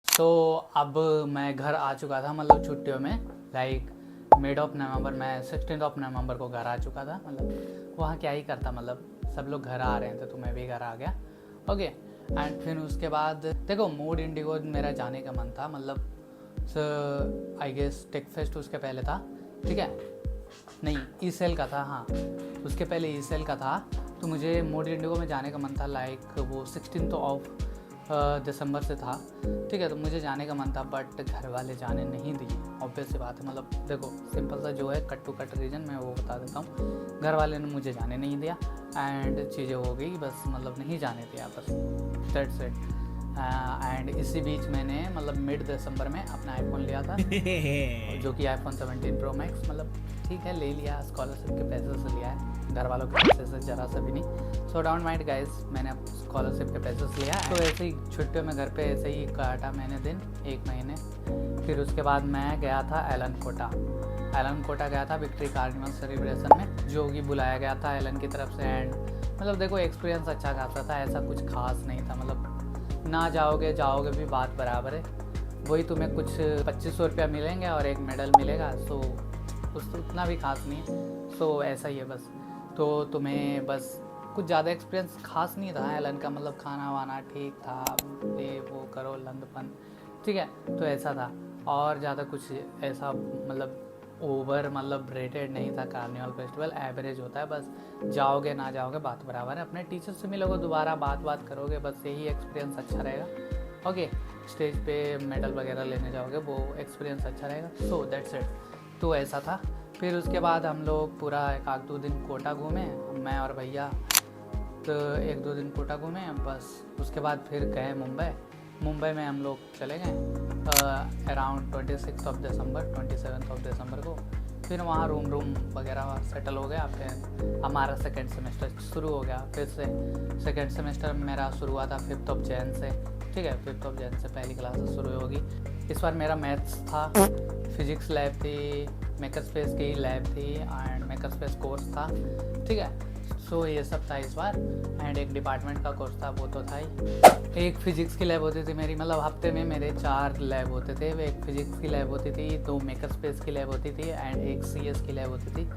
तो अब मैं घर आ चुका था, मतलब छुट्टियों में, लाइक मिड ऑफ नवंबर, मैं 16 ऑफ नवंबर को घर आ चुका था। मतलब वहाँ क्या ही करता, मतलब सब लोग घर आ रहे थे तो मैं भी घर आ गया। ओके, एंड फिर उसके बाद देखो मूड इंडिगो मेरा जाने का मन था, मतलब आई गेस टेक फेस्ट उसके पहले था, ठीक है, नहीं ई सेल का था, हाँ उसके पहले ई सेल का था। तो मुझे मूड इंडिगो में जाने का मन था, लाइक वो 16 ऑफ दिसंबर से था, ठीक है। तो मुझे जाने का मन था बट घर वाले जाने नहीं दिए, ऑब्वियस सी बात है। मतलब देखो सिंपल सा जो है कट टू कट रीज़न मैं वो बता देता हूँ। घर वाले ने मुझे जाने नहीं दिया एंड चीज़ें हो गई बस, मतलब नहीं जाने दिया बस, दैट्स इट। एंड इसी बीच मैंने मतलब मिड दिसंबर में अपना आईफोन लिया था जो कि आईफोन 17 प्रो मैक्स, मतलब ठीक है ले लिया, स्कॉलरशिप के पैसे से लिया है, घर वालों के पैसे से ज़रा सा भी नहीं। सो डोंट माइंड गाइस, मैंने स्कॉलरशिप के पैसे से लिया। तो ऐसे ही छुट्टियों में घर पे ऐसे ही काटा मैंने दिन, 1 महीने। फिर उसके बाद मैं गया था एलन कोटा गया था विक्ट्री कार्निवल सेलिब्रेशन में, जो कि बुलाया गया था एलन की तरफ से। एंड मतलब देखो एक्सपीरियंस अच्छा खासा था, ऐसा कुछ खास नहीं था, मतलब ना जाओगे भी बात बराबर है, वही तुम्हें कुछ 2500 रुपया मिलेंगे और एक मेडल मिलेगा, सो उतना भी खास नहीं है। सो ऐसा ही है बस। तो तुम्हें बस कुछ ज़्यादा एक्सपीरियंस खास नहीं था एलन का, मतलब खाना वाना ठीक था, ये वो करो लंदपन, ठीक है, तो ऐसा था। और ज़्यादा कुछ ऐसा मतलब ओवर मतलब रेटेड नहीं था कार्निवल फेस्टिवल, एवरेज होता है बस, जाओगे ना जाओगे बात बराबर है, अपने टीचर से मिलोगे दोबारा बात करोगे, बस यही एक्सपीरियंस अच्छा रहेगा। ओके, स्टेज पे मेडल वगैरह लेने जाओगे वो एक्सपीरियंस अच्छा रहेगा। So that's it. तो ऐसा था। फिर उसके बाद हम लोग पूरा 1-2 दिन कोटा घूमे, मैं और भैया, तो 1-2 दिन कोटा घूमे बस। उसके बाद फिर गए मुंबई में हम लोग चले गए around 26 of December, 27 of December को। फिर वहाँ रूम वगैरह सेटल हो गया। फिर हमारा सेकेंड सेमेस्टर शुरू हो गया फिर से। सेकेंड सेमेस्टर मेरा शुरू हुआ था 5 ऑफ जैन से, ठीक है, 5 ऑफ जैन से पहली क्लासेस शुरू होगी। इस बार मेरा मैथ्स था, फिजिक्स लैब थी, मेकर स्पेस की लैब थी एंड मेकर स्पेस कोर्स था, ठीक है। सो ये सब था इस बार। एंड एक डिपार्टमेंट का कोर्स था, वो तो था ही। एक फिजिक्स की लैब होती थी मेरी, मतलब हफ्ते में मेरे 4 लैब होते थे। एक फिजिक्स की लैब होती थी, 2 मेकर स्पेस की लैब होती थी एंड एक सीएस की लैब होती थी।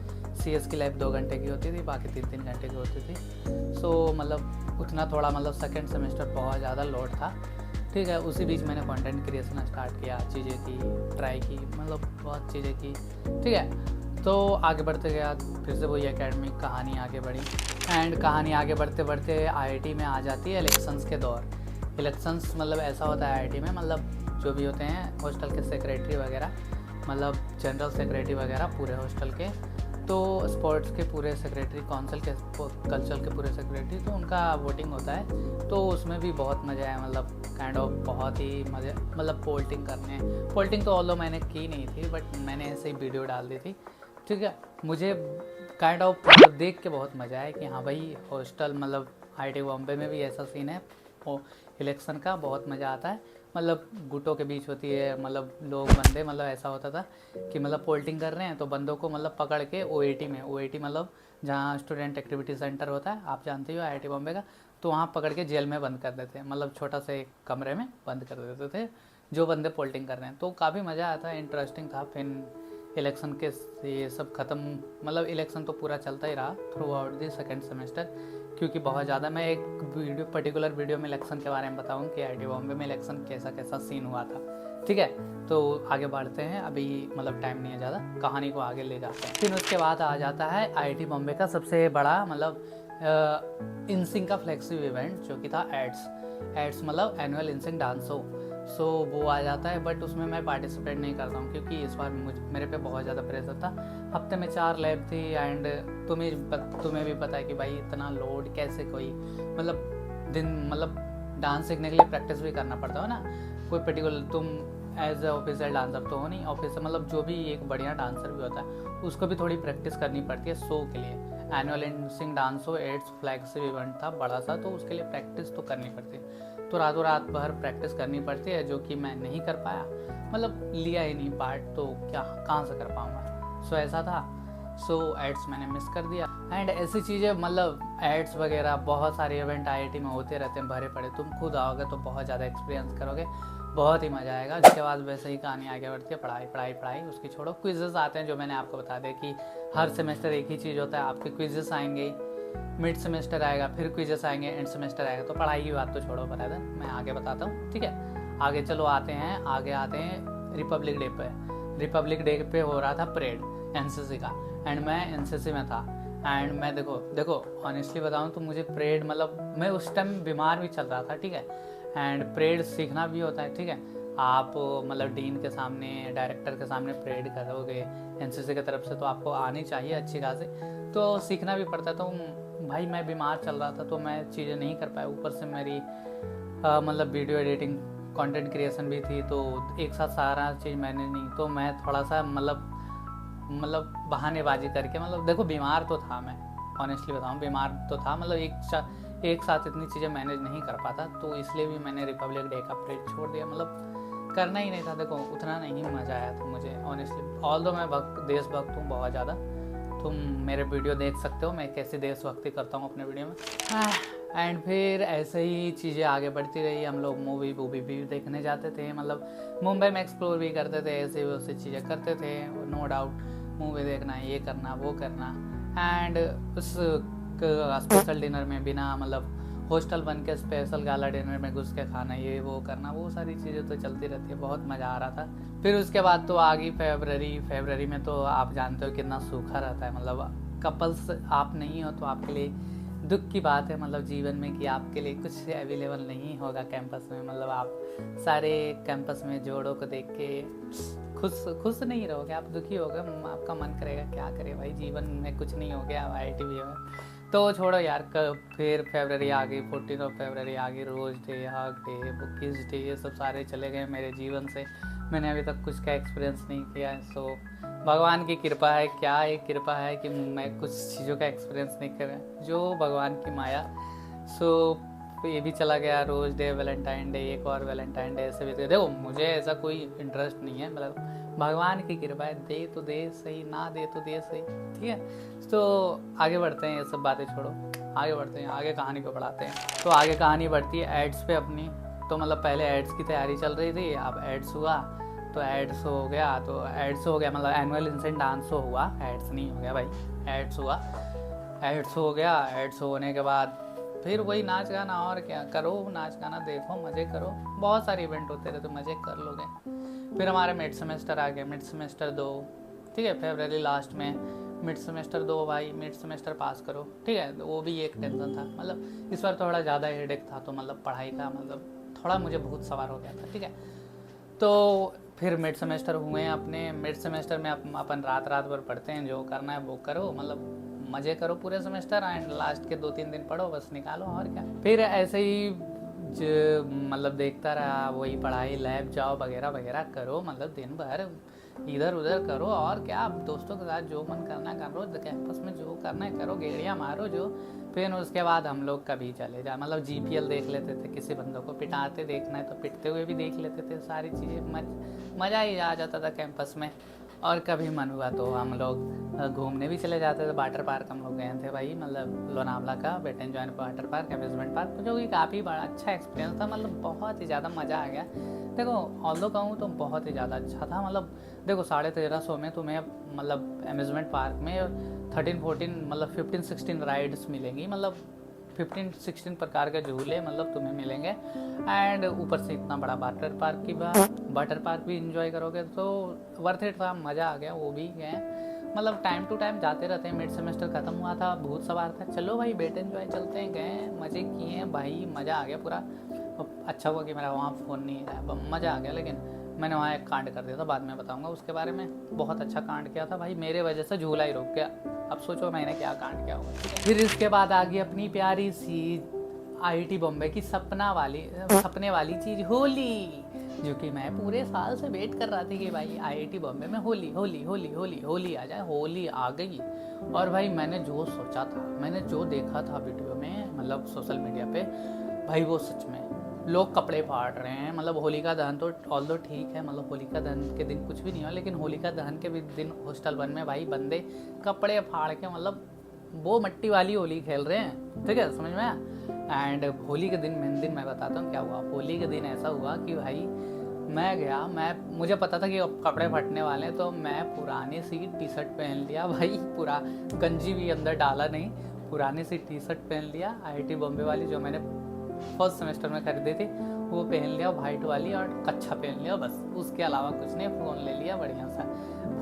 सीएस की लैब 2 घंटे की होती थी, बाकी 3-3 घंटे की होती थी। सो मतलब उतना थोड़ा मतलब सेकेंड सेमेस्टर बहुत ज़्यादा लोड था, ठीक है। उसी बीच मैंने कंटेंट क्रिएशन स्टार्ट किया, चीज़ें की, ट्राई की, मतलब बहुत चीज़ें की, ठीक है। तो आगे बढ़ते गया, फिर से वही एकेडमिक कहानी आगे बढ़ी। एंड कहानी आगे बढ़ते बढ़ते आईआईटी में आ जाती है इलेक्शंस के दौर। इलेक्शंस मतलब ऐसा होता है आईआईटी में, मतलब जो भी होते हैं हॉस्टल के सेक्रेटरी वगैरह, मतलब जनरल सेक्रेटरी वगैरह पूरे हॉस्टल के, तो स्पोर्ट्स के पूरे सेक्रेटरी, काउंसिल के, कल्चरल के पूरे सेक्रेटरी, तो उनका वोटिंग होता है। तो उसमें भी बहुत मज़ा आया, मतलब काइंड ऑफ बहुत ही मज़े, मतलब पोल्टिंग तो ऑल्दो मैंने की नहीं थी बट मैंने ऐसे ही वीडियो डाल दी थी, ठीक है। मुझे काइंड ऑफ मतलब देख के बहुत मज़ा आया कि हाँ भाई हॉस्टल, मतलब आईआईटी बॉम्बे में भी ऐसा सीन है इलेक्शन का, बहुत मज़ा आता है। मतलब गुटों के बीच होती है, मतलब लोग बंदे, मतलब ऐसा होता था कि मतलब पोल्टिंग कर रहे हैं तो बंदों को मतलब पकड़ के ओएटी मतलब जहाँ स्टूडेंट एक्टिविटी सेंटर होता है, आप जानते हो आईआईटी बॉम्बे का, तो वहाँ पकड़ के जेल में बंद कर देते हैं, मतलब छोटा सा एक कमरे में बंद कर देते थे जो बंदे पोल्टिंग कर रहे हैं। तो काफ़ी मज़ा आता है, इंटरेस्टिंग था। फिर इलेक्शन के ये सब ख़त्म, मतलब इलेक्शन तो पूरा चलता ही रहा through out the second semester, क्योंकि बहुत ज़्यादा, मैं एक पर्टिकुलर वीडियो में इलेक्शन के बारे में बताऊँ कि आईआईटी बॉम्बे में इलेक्शन कैसा सीन हुआ था, ठीक है। तो आगे बढ़ते हैं, अभी मतलब टाइम नहीं है ज़्यादा, कहानी को आगे ले जाते हैं। फिर उसके बाद आ जाता है आईआईटी बॉम्बे का सबसे बड़ा मतलब इनसिंक का फ्लैगशिप इवेंट, जो कि था एड्स मतलब एनुअल इनसिंक डांस शो। सो वो आ जाता है बट उसमें मैं पार्टिसिपेट नहीं करता हूँ क्योंकि इस बार मेरे पे बहुत ज़्यादा प्रेशर था। हफ्ते में 4 लैब थी एंड तुम्हें भी पता है कि भाई इतना लोड कैसे कोई मतलब दिन, मतलब डांस सीखने के लिए प्रैक्टिस भी करना पड़ता है ना। कोई पर्टिकुलर तुम एज ए ऑफिशियल डांसर तो हो नहीं, ऑफिसर मतलब जो भी एक बढ़िया डांसर भी होता है उसको भी थोड़ी प्रैक्टिस करनी पड़ती है शो के लिए। एनुअल सिंग डांस हो, एड्स फ्लैगशिप इवेंट था बड़ा सा, तो उसके लिए प्रैक्टिस तो करनी पड़ती है। तो रातों रात भर प्रैक्टिस करनी पड़ती है, जो कि मैं नहीं कर पाया, मतलब लिया ही नहीं पार्ट, तो क्या कहाँ से कर पाऊँगा। सो ऐसा था। सो एड्स मैंने मिस कर दिया। एंड ऐसी चीज़ें मतलब एड्स वगैरह बहुत सारे इवेंट IIT में होते रहते हैं भरे पड़े। तुम खुद आओगे तो बहुत ज़्यादा एक्सपीरियंस करोगे, बहुत ही मज़ा आएगा। उसके बाद वैसे ही कहानी आगे बढ़ती है, पढ़ाई पढ़ाई पढ़ाई, उसकी छोड़ो। क्विजेस आते हैं, जो मैंने आपको बता दिया कि हर सेमेस्टर एक ही चीज़ होता है, आपके क्विजेस आएंगे, मिड सेमेस्टर आएगा, फिर क्विजेस आएंगे, एंड सेमेस्टर आएगा। तो पढ़ाई की बात तो छोड़ो बराबर, मैं आगे बताता हूँ, ठीक है। आगे चलो आते हैं रिपब्लिक डे पे। रिपब्लिक डे पे हो रहा था परेड NCC का, एंड मैं NCC में था। एंड मैं देखो ऑनेस्टली बताऊँ तो मुझे परेड मतलब मैं उस टाइम बीमार भी चल रहा था, ठीक है। एंड परेड सीखना भी होता है, ठीक है। आप मतलब डीन के सामने, डायरेक्टर के सामने परेड करोगे NCC की तरफ से, तो आपको आनी चाहिए अच्छी खासी, तो सीखना भी पड़ता है। तो भाई मैं बीमार चल रहा था तो मैं चीज़ें नहीं कर पाया। ऊपर से मेरी मतलब वीडियो एडिटिंग, कंटेंट क्रिएशन भी थी, तो एक साथ सारा चीज़ मैंने नहीं, तो मैं थोड़ा सा मतलब बहानेबाजी करके, मतलब देखो बीमार तो था मैं, ऑनेस्टली बताऊँ बीमार तो था, मतलब एक साथ इतनी चीज़ें मैनेज नहीं कर पाता, तो इसलिए भी मैंने रिपब्लिक डे का परेड छोड़ दिया। मतलब करना ही नहीं था, देखो उतना नहीं मज़ा आया था मुझे ऑनेस्टली। ऑल्दो मैं देशभक्त हूँ बहुत ज़्यादा, तुम मेरे वीडियो देख सकते हो मैं कैसे देशभक्ति करता हूँ अपने वीडियो में। एंड फिर ऐसे ही चीज़ें आगे बढ़ती रही। हम लोग मूवी भी देखने जाते थे, मतलब मुंबई में एक्सप्लोर भी करते थे, ऐसे वैसे चीज़ें करते थे, नो डाउट। मूवी देखना, ये करना, वो करना, एंड उस स्पेशल डिनर में बिना मतलब हॉस्टल बन के स्पेशल गाला डिनर में घुस के खाना, ये वो करना, वो सारी चीज़ें तो चलती रहती है, बहुत मज़ा आ रहा था। फिर उसके बाद तो आ गई फरवरी में, तो आप जानते हो कितना सूखा रहता है, मतलब कपल्स आप नहीं हो तो आपके लिए दुख की बात है, मतलब जीवन में कि आपके लिए कुछ अवेलेबल नहीं होगा कैंपस में। मतलब आप सारे कैंपस में जोड़ों को देख के खुश नहीं रहोगे, आप दुखी होगे, आपका मन करेगा क्या करे भाई, जीवन में कुछ नहीं हो गया IIT भी है। तो छोड़ो यार, फिर फरवरी आ गई, 14 फरवरी आ गई, रोज डे, हक डे, बुकिस डे, ये सब सारे चले गए मेरे जीवन से। मैंने अभी तक कुछ का एक्सपीरियंस नहीं किया है। सो भगवान की कृपा है, क्या एक कृपा है कि मैं कुछ चीज़ों का एक्सपीरियंस नहीं कर रहा, जो भगवान की माया। सो ये भी चला गया, रोज डे, वैलेंटाइन डे, एक और वैलेंटाइन डे, ऐसे भी। देखो मुझे ऐसा कोई इंटरेस्ट नहीं है, मतलब भगवान की कृपा है, दे तो दे सही, ना दे तो दे सही, ठीक है। तो आगे बढ़ते हैं, ये सब बातें छोड़ो, आगे बढ़ते हैं, आगे कहानी को बढ़ाते हैं। तो आगे कहानी बढ़ती है एड्स पे अपनी। तो मतलब पहले एड्स की तैयारी चल रही थी, अब एड्स हुआ, तो एड्स हो गया, मतलब एनुअल इंसेंट डांस हुआ, एड्स नहीं हो गया भाई, एड्स हुआ, एड्स हो गया। एड्स होने के बाद फिर वही नाच गाना, और क्या करो, नाच गाना देखो, मज़े करो, बहुत सारे इवेंट होते रहे तो मज़े कर लोगे। फिर हमारे मिड सेमेस्टर आ गए, मिड सेमेस्टर 2, ठीक है, फरवरी लास्ट में मिड सेमेस्टर 2 भाई, मिड सेमेस्टर पास करो, ठीक है। वो भी एक टेंशन था, मतलब इस बार थोड़ा ज़्यादा हेडेक था, तो मतलब पढ़ाई का मतलब थोड़ा मुझे बहुत सवार हो गया था, ठीक है। तो फिर मिड सेमेस्टर हुए अपने, मिड सेमेस्टर में अपन रात भर पढ़ते हैं, जो करना है वो करो, मतलब मज़े करो पूरे सेमेस्टर, एंड लास्ट के 2-3 दिन पढ़ो, बस निकालो, और क्या। फिर ऐसे ही मतलब देखता रहा, वही पढ़ाई, लैब जाओ, वगैरह वगैरह करो, मतलब दिन भर इधर उधर करो, और क्या, दोस्तों के साथ जो मन करना करो, कैंपस में जो करना है करो, गेड़ियाँ मारो जो। फिर उसके बाद हम लोग कभी चले जाए, मतलब GPL देख लेते थे, किसी बंदों को पिटाते देखना है तो पिटते हुए भी देख लेते थे, सारी चीज़ें मज़ा ही आ जाता था कैंपस में। और कभी मन हुआ तो हम लोग घूमने भी चले जाते थे, वाटर पार्क हम लोग गए थे भाई, मतलब लोनावला का wet and joy water park, amusement park, जो कि काफ़ी बड़ा अच्छा एक्सपीरियंस था, मतलब बहुत ही ज़्यादा मज़ा आ गया। देखो ऑल्दो कहूँ तो बहुत ही ज़्यादा अच्छा था, मतलब देखो 1350 में तुम्हें मतलब अम्यूजमेंट पार्क में 13-14 मतलब 15-16 राइड्स मिलेंगी, मतलब 15-16 प्रकार के झूले मतलब तुम्हें मिलेंगे, एंड ऊपर से इतना बड़ा वाटर पार्क भी इंजॉय करोगे, तो वर्थ इट था, मज़ा आ गया। वो भी गए, मतलब टाइम टू टाइम जाते रहते हैं। मिड सेमेस्टर ख़त्म हुआ था, भूत सवार था, चलो भाई वेट एंड जॉय चलते हैं, गए, मज़े किए भाई, मज़ा आ गया पूरा। अच्छा हुआ कि मेरा वहाँ फ़ोन नहीं है, मज़ा आ गया। लेकिन मैंने वहाँ एक कांड कर दिया था, बाद में बताऊँगा उसके बारे में, बहुत अच्छा कांड किया था भाई, मेरे वजह से झूला ही रुक गया। अब सोचो मैंने क्या कांड किया होगा। फिर इसके बाद आ गई अपनी प्यारी सी आईआईटी बॉम्बे की सपने वाली चीज़ होली, जो कि मैं पूरे साल से वेट कर रहा थी कि भाई आईआईटी बॉम्बे में होली होली होली होली होली आ जाए। होली आ गई और भाई मैंने जो सोचा था, मैंने जो देखा था वीडियो में, मतलब सोशल मीडिया पे, भाई वो सच में लोग कपड़े फाड़ रहे हैं। मतलब होलिका दहन तो ऑल्दो ठीक है, मतलब होलिका दहन के दिन कुछ भी नहीं हुआ, लेकिन होलिका दहन के भी दिन हॉस्टल 1 में भाई बंदे कपड़े फाड़ के मतलब वो मट्टी वाली होली खेल रहे हैं, ठीक है, समझ में आया। एंड होली के दिन मेन दिन मैं बताता हूँ क्या हुआ। होली के दिन ऐसा हुआ कि भाई मैं गया, मुझे पता था कि कपड़े फटने वाले हैं, तो मैं पुरानी सी टी शर्ट पहन लिया भाई, पूरा गंजी भी अंदर डाला नहीं, पुरानी सी टी शर्ट पहन लिया आईआईटी बॉम्बे वाली जो मैंने फर्स्ट सेमेस्टर में खरीदी थी, वो पहन लिया वाइट वाली, और कच्छा पहन लिया, बस उसके अलावा कुछ नहीं। फ़ोन ले लिया बढ़िया सा,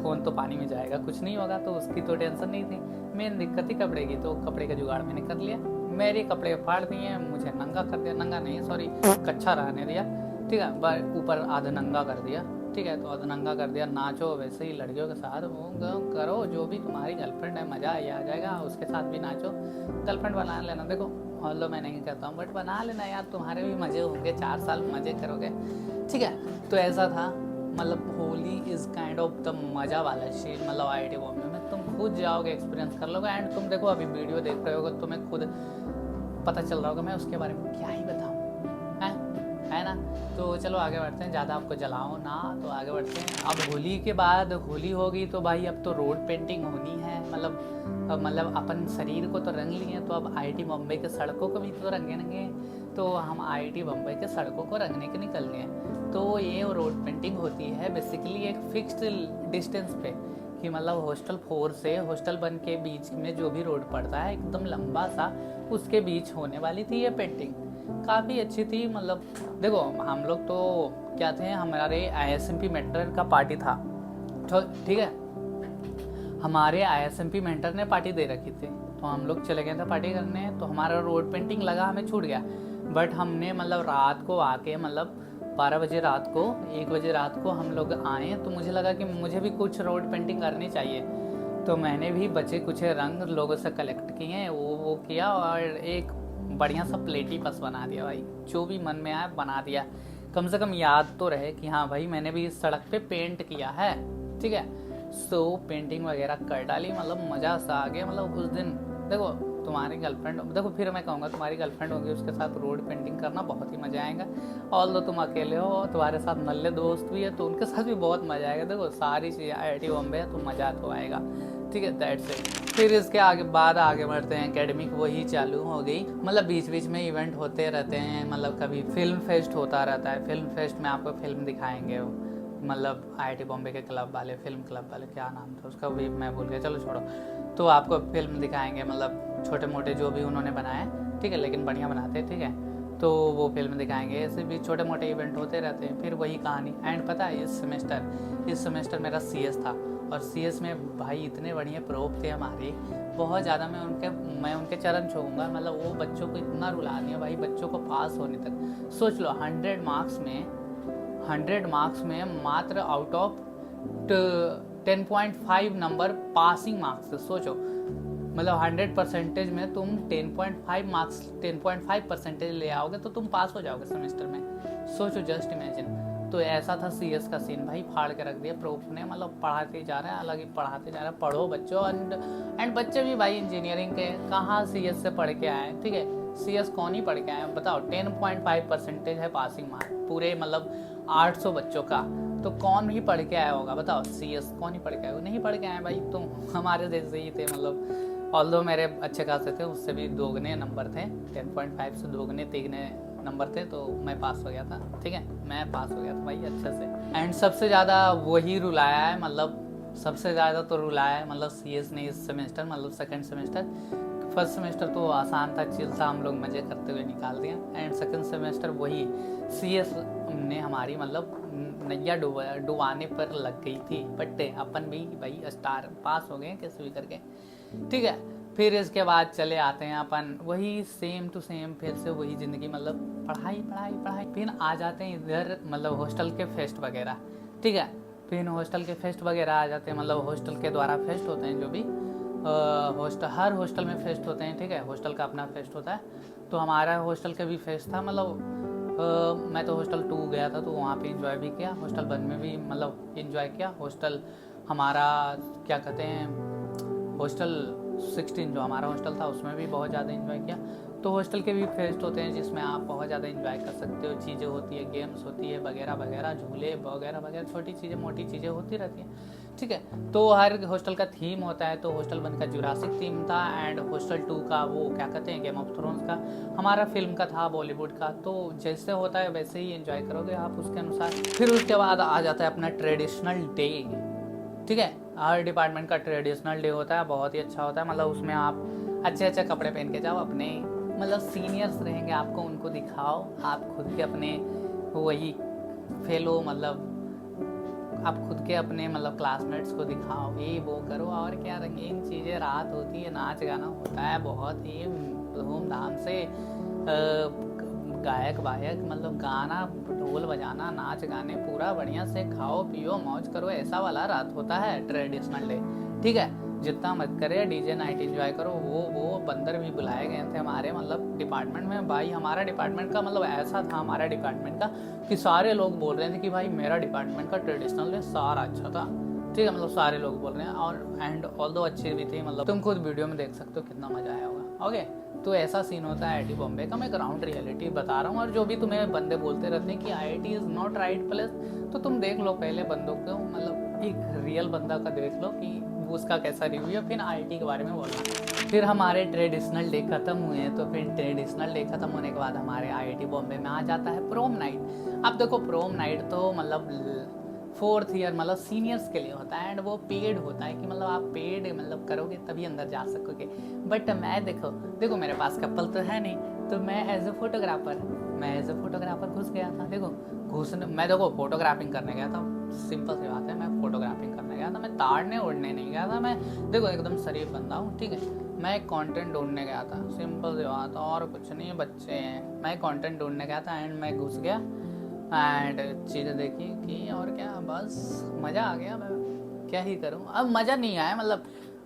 फ़ोन तो पानी में जाएगा, कुछ नहीं होगा, तो उसकी तो टेंशन नहीं थी। मेन दिक्कत थी कपड़े की, तो कपड़े का जुगाड़ मैंने कर लिया। मेरे कपड़े फाड़ दिए, मुझे नंगा कर दिया, नंगा नहीं सॉरी कच्छा रहने दिया, ठीक है, ऊपर आधा नंगा कर दिया, ठीक है, तो आधा नंगा कर दिया। नाचो वैसे ही लड़कियों के साथ, वो करो जो भी तुम्हारी गर्लफ्रेंड है, मज़ा आ जाएगा, उसके साथ भी नाचो, गर्लफ्रेंड बना लेना। देखो ऑल्दो मैं नहीं कहता हूँ, बट बना लेना यार, तुम्हारे भी मज़े होंगे, 4 साल मज़े करोगे, ठीक है। तो ऐसा था, मतलब Holi is kind of the मज़ा वाला चीज़, मतलब आईआईटी बॉम्बे में तुम खुद जाओगे, एक्सपीरियंस कर लोगे। एंड तुम देखो अभी वीडियो देख रहे होगे, तुम्हें खुद पता चल रहा होगा, मैं उसके बारे में क्या ही बताऊँ, है ना। तो चलो आगे बढ़ते हैं, ज़्यादा आपको जलाओ ना, तो आगे बढ़ते हैं। अब होली के बाद होली होगी तो भाई अब तो रोड पेंटिंग होनी है, मतलब अपन शरीर को तो रंग लिए, तो अब आईआईटी बॉम्बे के सड़कों को भी तो रंगेंगे। तो हम आईआईटी बॉम्बे के सड़कों को रंगने के निकल गए। तो ये रोड पेंटिंग होती है बेसिकली एक फिक्स्ड डिस्टेंस पे, कि मतलब हॉस्टल 4 से हॉस्टल 1 के बीच में जो भी रोड पड़ता है एकदम लंबा सा, उसके बीच होने वाली थी ये पेंटिंग। काफ़ी अच्छी थी, मतलब देखो हम लोग तो क्या थे, हमारे आईएसएमपी मेंटर का पार्टी था, ठीक है, हमारे आईएसएमपी मेंटर ने पार्टी दे रखी थी, तो हम लोग चले गए थे पार्टी करने। तो हमारा रोड पेंटिंग लगा हमें छूट गया, बट हमने मतलब रात को आके, मतलब 12 बजे रात को, 1 बजे रात को हम लोग आए, तो मुझे लगा कि मुझे भी कुछ रोड पेंटिंग करनी चाहिए। तो मैंने भी बचे कुछ रंग लोगों से कलेक्ट किए, वो किया, और एक बढ़िया सा प्लेटी पस बना दिया भाई, जो भी मन में आया बना दिया, कम से कम याद तो रहे कि हाँ भाई मैंने भी इस सड़क पे पेंट किया है, ठीक है। सो पेंटिंग वगैरह कर डाली, मतलब मज़ा सा आ गया। मतलब उस दिन देखो तुम्हारी गर्लफ्रेंड, देखो फिर मैं कहूँगा तुम्हारी गर्लफ्रेंड होगी, उसके साथ रोड पेंटिंग करना बहुत ही मज़ा आएगा। ऑल दो तुम अकेले हो, तुम्हारे साथ नल्ले दोस्त भी है, तो उनके साथ भी बहुत मज़ा आएगा। देखो सारी चीज़ें आईआईटी बॉम्बे है, तो मज़ा तो आएगा, ठीक है, दैट्स इट। फिर इसके आगे बढ़ते हैं, एकेडमिक वही चालू हो गई, मतलब बीच बीच में इवेंट होते रहते हैं, मतलब कभी फिल्म फेस्ट होता रहता है। फिल्म फेस्ट में आपको फिल्म दिखाएंगे, मतलब आईआईटी बॉम्बे के क्लब वाले, फिल्म क्लब वाले, क्या नाम था उसका भी मैं भूल गया, चलो छोड़ो। तो आपको फिल्म दिखाएंगे, मतलब छोटे मोटे जो भी उन्होंने बनाए, ठीक है, लेकिन बढ़िया बनाते हैं, ठीक है, तो वो फिल्म दिखाएंगे। ऐसे भी छोटे मोटे इवेंट होते रहते हैं, फिर वही कहानी। एंड पता है इस सेमेस्टर मेरा सीएस था, और सीएस में भाई इतने बढ़िया प्रोफ थे हमारे, बहुत ज़्यादा। मैं उनके चरण छूँगा, मतलब वो बच्चों को इतना रुला दिया भाई, बच्चों को पास होने तक। सोच लो 100 मार्क्स में मात्र out of 10.5 number passing marks थे। सोचो, मतलब 100% में तुम 10.5 ले आओगे तो तुम पास हो जाओगे सेमेस्टर में। सोचो, जस्ट इमेजिन। तो ऐसा था सीएस का सीन भाई, फाड़ के रख दिया प्रोफ ने, मतलब पढ़ाते जा रहे हैं, अलग ही पढ़ाते जा रहे हैं, पढ़ो बच्चों। एंड बच्चे भी भाई इंजीनियरिंग के कहाँ सीएस से पढ़ के आए, ठीक है, सीएस कौन ही पढ़ के आए बताओ। 10.5% है पासिंग मार्क पूरे, मतलब 800 बच्चों का, तो कौन ही पढ़ के आया होगा बताओ, सीएस कौन ही पढ़ के आया होगा? नहीं पढ़ के आए भाई, तुम हमारे जैसे ही थे, मतलब ऑल्दो मेरे अच्छे खासे थे, उससे भी दोगुने नंबर थे, 10.5 से दोगुने तिगने नंबर थे, तो मैं पास हो गया था, ठीक है, मैं पास हो गया था भाई अच्छे से। एंड सबसे ज़्यादा वही रुलाया है, मतलब सबसे ज़्यादा तो रुलाया है, मतलब सीएस ने इस सेमेस्टर, मतलब सेकंड सेमेस्टर। फर्स्ट सेमेस्टर तो आसान था, चिल था, हम लोग मज़े करते हुए निकाल दिए। एंड सेकंड सेमेस्टर वही सीएस ने हमारी, मतलब नैया डुबाने पर लग गई थी, बट अपन भी भाई स्टार पास हो गए कैसे भी करके, ठीक है। फिर इसके बाद चले आते हैं अपन वही सेम टू सेम, फिर से वही ज़िंदगी, मतलब पढ़ाई। फिर आ जाते हैं इधर, मतलब हॉस्टल के फेस्ट वगैरह, ठीक है, फिर हॉस्टल के फेस्ट वगैरह आ जाते हैं, मतलब हॉस्टल के द्वारा फेस्ट होते हैं जो भी हर हॉस्टल में फेस्ट होते हैं, ठीक है, हॉस्टल का अपना फेस्ट होता है। तो हमारा हॉस्टल का भी फेस्ट था, मतलब मैं तो हॉस्टल 2 गया था, तो वहाँ पे इंजॉय भी किया। हॉस्टल 1 में भी मतलब इंजॉय किया। हॉस्टल हमारा क्या कहते हैं, हॉस्टल 16 जो हमारा हॉस्टल था उसमें भी बहुत ज़्यादा इंजॉय किया। तो हॉस्टल के भी फेस्ट होते हैं जिसमें आप बहुत ज़्यादा इंजॉय कर सकते हो, चीज़ें होती है, गेम्स होती है वगैरह वगैरह, झूले वगैरह वगैरह, छोटी चीज़ें मोटी चीज़ें होती रहती हैं, ठीक है। तो हर हॉस्टल का थीम होता है। तो हॉस्टल 1 का जुरासिक थीम था, एंड हॉस्टल 2 का वो क्या कहते हैं, गेम ऑफ थ्रोन्स का। हमारा फिल्म का था, बॉलीवुड का। तो जैसे होता है वैसे ही एंजॉय करोगे आप उसके अनुसार। फिर उसके बाद आ जाता है अपना ट्रेडिशनल डे, ठीक है। हर डिपार्टमेंट का ट्रेडिशनल डे होता है, बहुत ही अच्छा होता है। मतलब उसमें आप अच्छे अच्छे कपड़े पहन के जाओ, अपने मतलब सीनियर्स रहेंगे आपको, उनको दिखाओ। आप खुद के अपने वही फेलो मतलब आप खुद के अपने मतलब क्लासमेट्स को दिखाओ, ये वो करो। और क्या रंगीन चीज़ें, रात होती है, नाच गाना होता है बहुत ही धूमधाम से, गायक वायक मतलब गाना, ढोल बजाना, नाच गाने, पूरा बढ़िया से खाओ पियो मौज करो, ऐसा वाला रात होता है ट्रेडिशनल डे, ठीक है। जितना मत करे, डीजे नाइट एंजॉय करो। वो बंदर भी बुलाए गए थे हमारे मतलब डिपार्टमेंट में। भाई हमारा डिपार्टमेंट का मतलब ऐसा था, हमारा डिपार्टमेंट का कि सारे लोग बोल रहे थे कि भाई मेरा डिपार्टमेंट का ट्रेडिशनल डे सारा अच्छा था, ठीक है। मतलब सारे लोग बोल रहे हैं, और एंड ऑल दो अच्छी भी थी। मतलब तुम खुद वीडियो में देख सकते हो कितना मजा आया होगा, ओके। तो ऐसा सीन होता है IIT बॉम्बे का। मैं ग्राउंड रियलिटी बता रहा हूँ। और जो भी तुम्हें बंदे बोलते रहते हैं कि IIT is not right place, तो तुम देख लो पहले बंदों को, मतलब एक रियल बंदा का देख लो कि उसका कैसा रिव्यू है, फिर IIT के बारे में बोलना। फिर हमारे ट्रेडिशनल डे ख़त्म हुए, तो फिर ट्रेडिशनल डे ख़त्म होने के बाद हमारे IIT बॉम्बे में आ जाता है प्रोम नाइट। अब देखो प्रोम नाइट तो मतलब 4th ईयर मतलब सीनियर्स के लिए होता है, एंड वो पेड होता है कि मतलब आप पेड मतलब करोगे तभी अंदर जा सकोगे। बट मैं देखो मेरे पास कपल तो है नहीं, तो मैं एज ए फोटोग्राफर घुस गया था। मैं फोटोग्राफिंग करने गया था, सिंपल सी बात है, मैं फोटोग्राफिंग करने गया था। मैं ताड़ने उड़ने नहीं गया था। मैं देखो एकदम शरीफ बंदा हूँ, ठीक है। मैं कंटेंट ढूंढने गया था, सिंपल सी बात, और कुछ नहीं, बच्चे हैं। मैं कंटेंट ढूंढने गया था, एंड मैं घुस गया, एंड चीज़ें देखी कि और क्या, बस मज़ा आ गया। मैं क्या ही करूँ, अब मज़ा नहीं आया मतलब।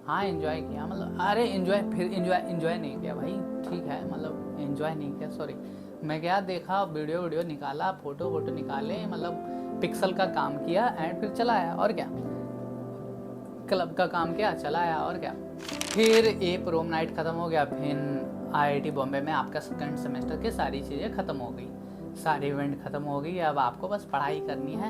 हाँ एंजॉय किया, मतलब अरे एंजॉय नहीं किया भाई, ठीक है। मतलब एंजॉय नहीं किया, सॉरी। मैं क्या देखा, वीडियो निकाला, फोटो निकाले, मतलब पिक्सल का काम किया, एंड फिर चला आया, और क्या, क्लब का काम किया, चला आया, और क्या। फिर ये प्रोम नाइट ख़त्म हो गया। फिर IIT बॉम्बे में आपका सेकंड सेमेस्टर की सारी चीज़ें ख़त्म हो गई, सारी इवेंट ख़त्म हो गई। अब आपको बस पढ़ाई करनी है,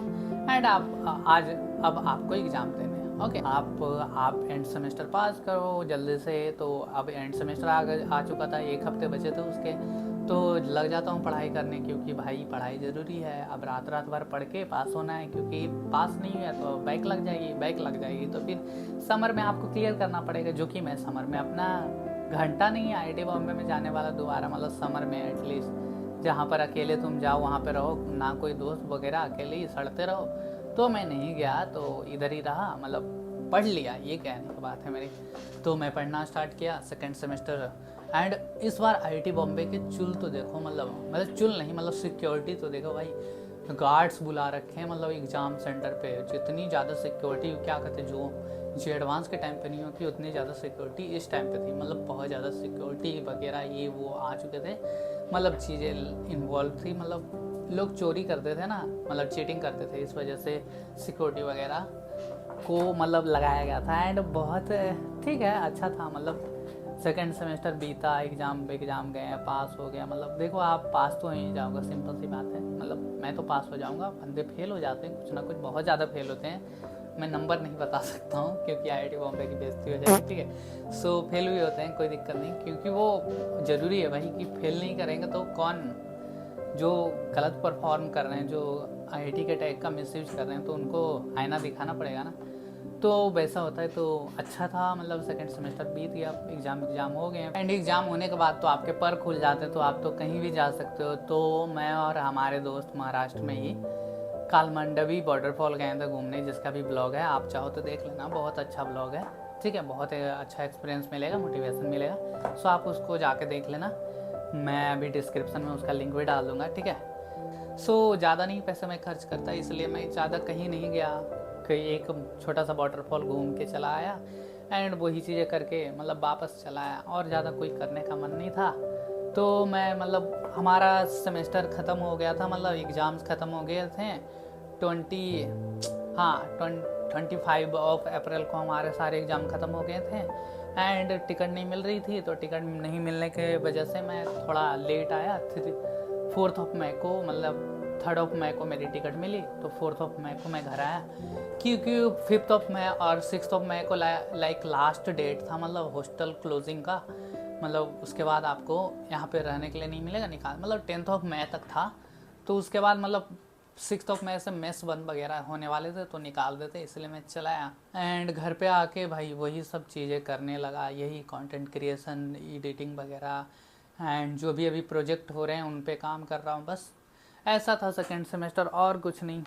एंड अब आपको एग्ज़ाम देने हैं, ओके। आप एंड सेमेस्टर पास करो जल्दी से। तो अब एंड सेमेस्टर आ चुका था, 1 हफ्ते बचे थे उसके, तो लग जाता हूँ पढ़ाई करने, क्योंकि भाई पढ़ाई ज़रूरी है। अब रात भर पढ़ के पास होना है, क्योंकि पास नहीं हुआ तो बैक लग जाएगी, तो फिर समर में आपको क्लियर करना पड़ेगा। जो कि मैं समर में अपना घंटा नहीं IIT बॉम्बे में जाने वाला दोबारा, मतलब समर में एटलीस्ट जहाँ पर अकेले तुम जाओ वहाँ पे रहो, ना कोई दोस्त वगैरह, अकेले ही सड़ते रहो। तो मैं नहीं गया, तो इधर ही रहा, मतलब पढ़ लिया, ये कहने की बात है मेरी। तो मैं पढ़ना स्टार्ट किया सेकंड सेमेस्टर, एंड इस बार IIT बॉम्बे के चुल तो देखो, मतलब चुल नहीं, मतलब सिक्योरिटी तो देखो भाई, गार्ड्स बुला रखे हैं मतलब एग्ज़ाम सेंटर पे। जितनी ज़्यादा सिक्योरिटी, क्या कहते हैं, जो एडवांस के टाइम पे नहीं होती उतनी ज़्यादा सिक्योरिटी इस टाइम पे थी। मतलब बहुत ज़्यादा सिक्योरिटी वगैरह ये वो आ चुके थे, मतलब चीज़ें इन्वॉल्व थी। मतलब लोग चोरी करते थे ना, मतलब चीटिंग करते थे, इस वजह से सिक्योरिटी वगैरह को मतलब लगाया गया था। एंड बहुत ठीक है, अच्छा था। मतलब सेकेंड सेमेस्टर बीता, एग्ज़ाम गए, पास हो गया। मतलब देखो आप पास तो ही जाओगे, सिंपल सी बात है। मतलब मैं तो पास हो जाऊंगा, बंदे फेल हो जाते हैं, कुछ ना कुछ बहुत ज़्यादा फेल होते हैं। मैं नंबर नहीं बता सकता हूँ क्योंकि IIT बॉम्बे की बेइज्जती हो जाएगी, ठीक है। सो फेल भी होते हैं, कोई दिक्कत नहीं, क्योंकि वो ज़रूरी है भाई कि फेल नहीं करेंगे तो कौन, जो गलत परफॉर्म कर रहे हैं, जो IIT के टैग का मिसयूज कर रहे हैं, तो उनको आईना दिखाना पड़ेगा ना। तो वैसा होता है, तो अच्छा था। मतलब सेकंड सेमेस्टर बीत गया, एग्ज़ाम हो गए, एंड एग्ज़ाम होने के बाद तो आपके पर खुल जाते हैं, तो आप तो कहीं भी जा सकते हो। तो मैं और हमारे दोस्त महाराष्ट्र में ही कालमंडवी वाटरफॉल गए थे घूमने, जिसका भी ब्लॉग है, आप चाहो तो देख लेना, बहुत अच्छा ब्लॉग है, ठीक है। बहुत अच्छा एक्सपीरियंस मिलेगा, मोटिवेशन मिलेगा, सो आप उसको जाके देख लेना। मैं अभी डिस्क्रिप्शन में उसका लिंक भी डाल दूँगा, ठीक है। सो ज़्यादा नहीं पैसे मैं खर्च करता, इसलिए मैं ज़्यादा कहीं नहीं गया, कहीं एक छोटा सा वाटरफॉल घूम के चला आया, एंड वही चीज़ें करके मतलब वापस चला आया, और ज़्यादा कोई करने का मन नहीं था। तो मैं मतलब हमारा सेमेस्टर ख़त्म हो गया था, मतलब एग्ज़ाम्स ख़त्म हो गए थे 25 ऑफ अप्रैल को हमारे सारे एग्ज़ाम ख़त्म हो गए थे। एंड टिकट नहीं मिल रही थी, तो टिकट नहीं मिलने के वजह से मैं थोड़ा लेट आया। 4 ऑफ मई को, मतलब 3 ऑफ मई को मेरी टिकट मिली, तो 4 ऑफ मई को मैं घर आया, क्योंकि 5 ऑफ मई और 6 ऑफ मई को लाइक लास्ट डेट था, मतलब हॉस्टल क्लोजिंग का। मतलब उसके बाद आपको यहाँ पे रहने के लिए नहीं मिलेगा, निकाल, मतलब 10 ऑफ मई तक था। तो उसके बाद मतलब 6 ऑफ मई से मेस बंद वगैरह होने वाले थे, तो निकाल देते, इसलिए मैं चला आया। एंड घर पे आके भाई वही सब चीज़ें करने लगा, यही कंटेंट क्रिएशन, एडिटिंग वगैरह, एंड जो भी अभी प्रोजेक्ट हो रहे हैं उन पे काम कर रहा हूँ। बस ऐसा था सेकेंड सेमेस्टर, और कुछ नहीं।